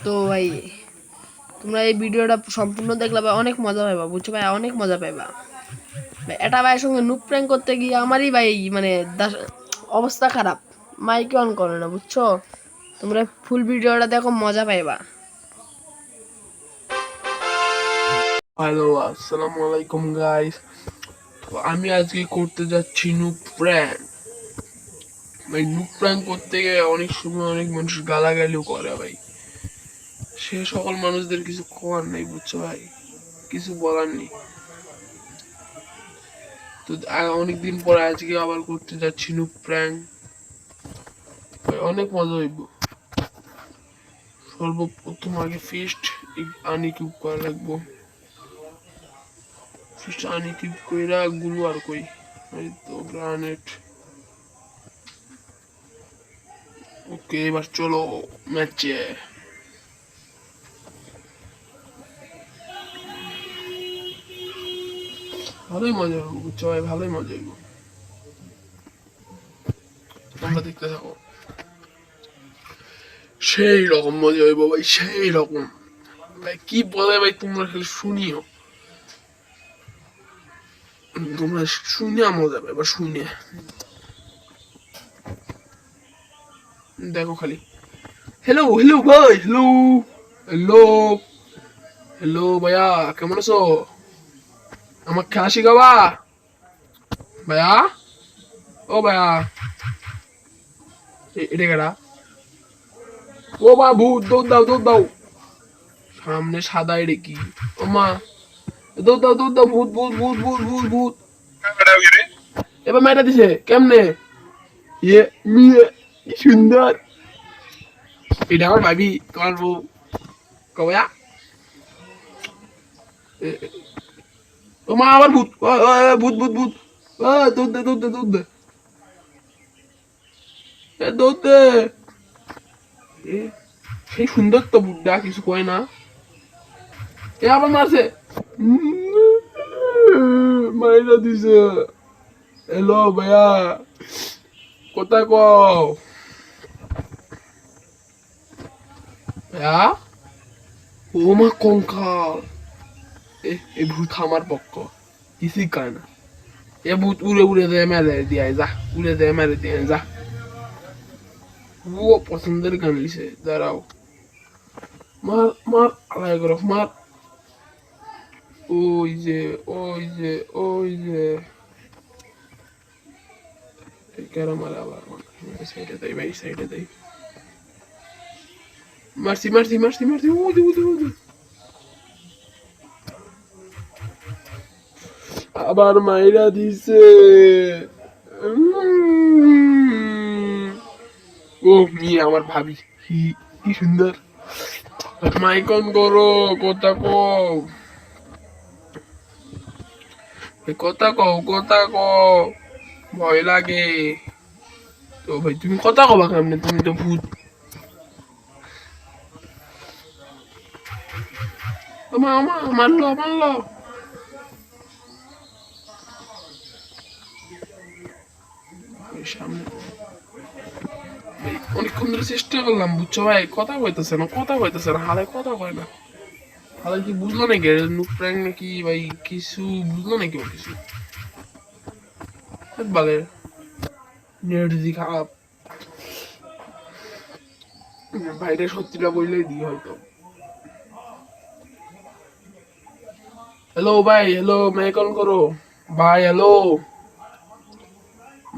তো ভাই তোমরা এই ভিডিওটা সম্পূর্ণ দেখলে ভাই অনেক মজা পাইবা, বুঝছো ভাই, অনেক মজা পাইবা ভাই। এটা ভাইয়ের সঙ্গে নুক প্র্যাঙ্ক করতে গিয়ে আমারই ভাই মানে অবস্থা খারাপ, মাইক অন করে না, বুঝছো। তোমরা ফুল ভিডিওটা দেখো, মজা পাইবা। হ্যালো, আসসালামু আলাইকুম গাইস। তো আমি আজকে করতে যাচ্ছি নুক প্র্যাঙ্ক। ভাই নুক প্র্যাঙ্ক করতে গিয়ে অনেক সময় অনেক মানুষ গালাগালিও করে ভাই। সে সকল মানুষদের কিছু করার নেই, বুঝছো ভাই, কিছু বলার নেই। তো অনেকদিন পরে আজকে আবার করতে যাচ্ছি নুক প্র্যাঙ্ক। ভাই অনেক মজা হইব। সর্বপ্রথম আগে ফিস্ট আনি কিউব করা লাগবো। ফিস্ট আনি কিউব কইরা গুলো আর কই, এই তো গ্রানেট। ওকে, এবার চলো ম্যাচে। ভালোই মজা হইব, বুঝছো ভাই, ভালোই মজা হইব। তোমরা দেখতে থাকো, সেই রকম মজা হইব ভাই, সেই রকম। ভাই কি বলে ভাই, তোমরা খালি শুনিও, তোমরা শুনিয়া মজা পাবে, শুনিয়া দেখো খালি। হ্যালো হ্যালো ভাই, হ্যালো হ্যালো হ্যালো ভাইয়া, কেমন আছো? আমার খেলা শিখাবা ভাইয়া? ও ভাইয়া, এটা কেডা? ও মা, ভূত, দৌড় দাও দৌড় দাও। সামনে সাদা, এটা কি? ও মা, দৌড় দাও দৌড় দাও, ভূত ভূত ভূত ভূত ভূত ভূত। এবার মেয়েটা দিছে কেমনে? ইয়ে মিয়ে, কি সুন্দর। এটা আমার ভাবি, তোমার বউ। কয়া ও মা, আবার ভূত, ভূত ভূত ভূত। দৌড় দে দৌড় দে দৌড় দে, দৌড় দে। এ, সেই সুন্দর তো বুড্ডা, কিছু কয় না। এ আবার মারছে, মাইরা দিছে। হ্যালো ভাইয়া, কোথায় কও ভাইয়া? ও মা, কঙ্কাল। এ ভূত আমার পক্ষ, কিছুই কয় না। এ ভূত উড়ে উড়ে দেয়, মেরে দিয়ে যা, উড়ে দেয় মেরে দিয়ে যা। ও পছন্দের গান লিছে, দাঁড়াও। মার মার, আলাই করো মার। ওই যে ওই যে ওই যে কেরা মারা আবার, সাইডে দেয় ভাই, সাইডে দেয়। মারছি মারছি মারছি মারছি, ওদি ওদি ওদি। আবার মাইরা দিছে। ও মি, আমার ভাবি, কি কি সুন্দর। মাইকন করো, কথা কও, কথা কও, কথা কও, ভয় লাগে। তো ভাই তুমি কথা কবা কেমনে, তুমি তো ভূত। মারলো মারলো। সামনে ভাই অনেকক্ষণ ধরে চেষ্টা করলাম, বুঝছো ভাই, কথা কইতেছে না, কথা কইতেছে না, হালে কথা কয় না। হালে কি বুঝলো নাকি নুক প্র্যাঙ্ক নাকি ভাই, কিছু বুঝলো নাকি ও কিছু? বলে নেট দি খারাপ। ভাইটা সত্যিটা বললেই দি হয়তো। হ্যালো ভাই, হ্যালো, মাইক অন করো ভাই, হ্যালো,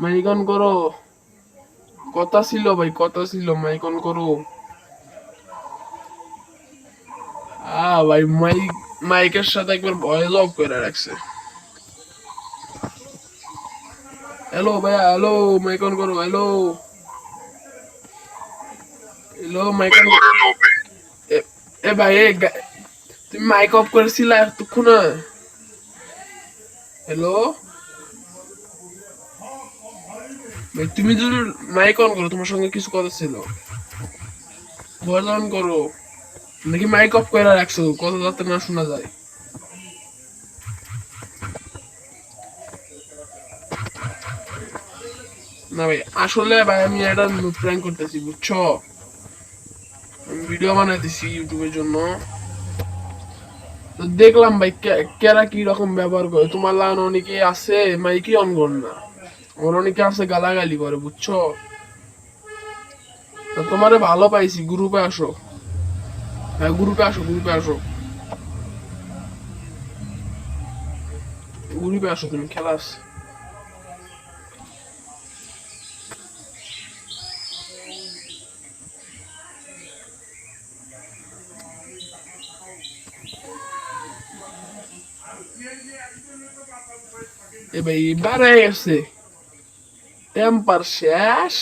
মাইক অন করো। কথা ছিল ভাই, কথা ছিল, মাইক অন করো। ভাই মাইকের সাথে একবার ভয়েস অফ করে রাখছে। হ্যালো ভাইয়া, হ্যালো, মাইক অন করো, হ্যালো হ্যালো, মাইক অন। এ এ ভাই, তুমি মাইক অফ করেছিলা এতক্ষণ? হ্যালো ভাই, তুমি যদি মাইক অন করো, তোমার সঙ্গে কিছু কথা ছিল। ভয়েস অন করো, নাকি মাইক অফ করে রাখছো, কথা যাতে না শোনা যায়। না ভাই, আসলে ভাই আমি একটা প্র্যাঙ্ক করতেছি, বুঝছো। আমি ভিডিও বানাইতেছি ইউটিউবের জন্য। তো দেখলাম ভাই কেরা কি রকম ব্যবহার করে। তোমার লাগানো অনেকে আছে মাইকি অন কর না, ওর অনেকে আছে গালাগালি করে, বুঝছো? তো তোমারে ভালো পাইছি, গ্রুপে আসো। হ্যাঁ, গ্রুপে আসো, গ্রুপে আসো, গ্রুপে আসো, তুমি খেলাস। এ ভাই বাড়াই গেছে, টেম্পার শেষ।